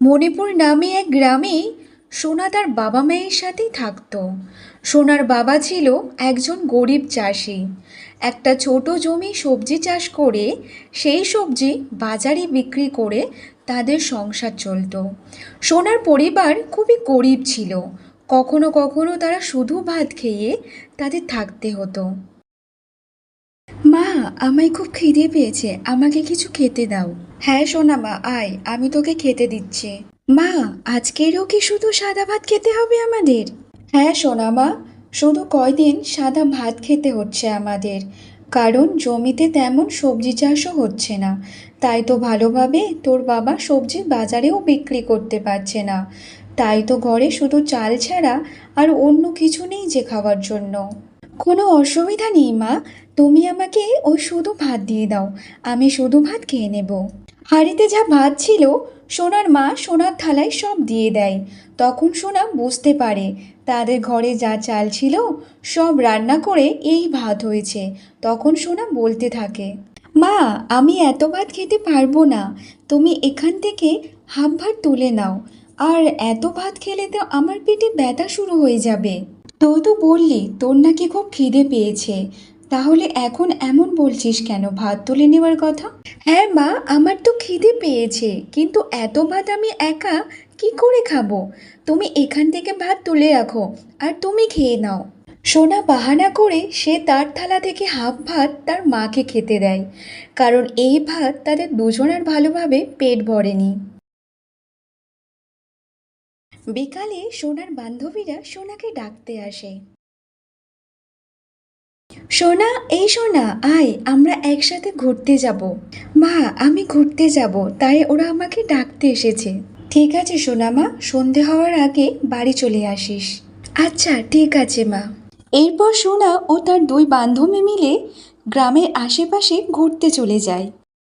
মণিপুর নামে এক গ্রামে সোনা তার বাবা মায়ের সাথেই থাকতো। সোনার বাবা ছিল একজন গরিব চাষি। একটা ছোট জমি সবজি চাষ করে সেই সবজি বাজারে বিক্রি করে তাদের সংসার চলতো। সোনার পরিবার খুবই গরিব ছিল। কখনো কখনো তারা শুধু ভাত খেয়ে তাদের থাকতে হতো। মা, আমায় খুব খিদে পেয়েছে, আমাকে কিছু খেতে দাও। হ্যাঁ সোনা মা, আয়, আমি তোকে খেতে দিচ্ছি। মা, আজকেরও কি শুধু সাদা ভাত খেতে হবে আমাদের? হ্যাঁ সোনা মা, শুধু কয়দিন সাদা ভাত খেতে হচ্ছে আমাদের, কারণ জমিতে তেমন সবজি চাষও হচ্ছে না। তাই তো ভালোভাবে তোর বাবা সবজি বাজারেও বিক্রি করতে পারছে না। তাই তো ঘরে শুধু চাল ছাড়া আর অন্য কিছু নেই যে খাওয়ার জন্য। কোনো অসুবিধা নেই মা, তুমি আমাকে ওই শুধু ভাত দিয়ে দাও, আমি শুধু ভাত খেয়ে নেব। হাঁড়িতে যা ভাত ছিল সোনার মা সোনার থালায় সব দিয়ে দেয়। তখন সোনা বুঝতে পারে তাদের ঘরে যা চাল ছিল সব রান্না করে এই ভাত হয়েছে। তখন সোনা বলতে থাকে, মা, আমি এত ভাত খেতে পারবো না, তুমি এখান থেকে হাফ ভাত তুলে নাও। আর এত ভাত খেলে তো আমার পেটে ব্যথা শুরু হয়ে যাবে। তুই তো বললি তোর নাকি খুব খিদে পেয়েছে, তাহলে এখন এমন বলছিস কেন ভাত তুলে নেওয়ার কথা? হ্যাঁ মা, আমার তো খিদে পেয়েছে, কিন্তু এত ভাত আমি একা কি করে খাবো? তুমি এখান থেকে ভাত তুলে রাখো আর তুমি খেয়ে নাও। সোনা বাহানা করে সে তার থালা থেকে হাফ ভাত তার মাকে খেতে দেয়, কারণ এই ভাত তাদের দুজনের ভালোভাবে পেট ভরেনি। বিকালে সোনার বান্ধবীরা সোনাকে ডাকতে আসে। সোনা, এই সোনা, আয়, আমরা একসাথে ঘুরতে যাব। মা, আমি ঘুরতে যাব, তাই ওরা আমাকে ডাকতে এসেছে। ঠিক আছে সোনা মা, সন্ধে হওয়ার আগে বাড়ি চলে আসিস। আচ্ছা ঠিক আছে মা। এরপর সোনা ও তার দুই বান্ধবী মিলে গ্রামের আশেপাশে ঘুরতে চলে যায়।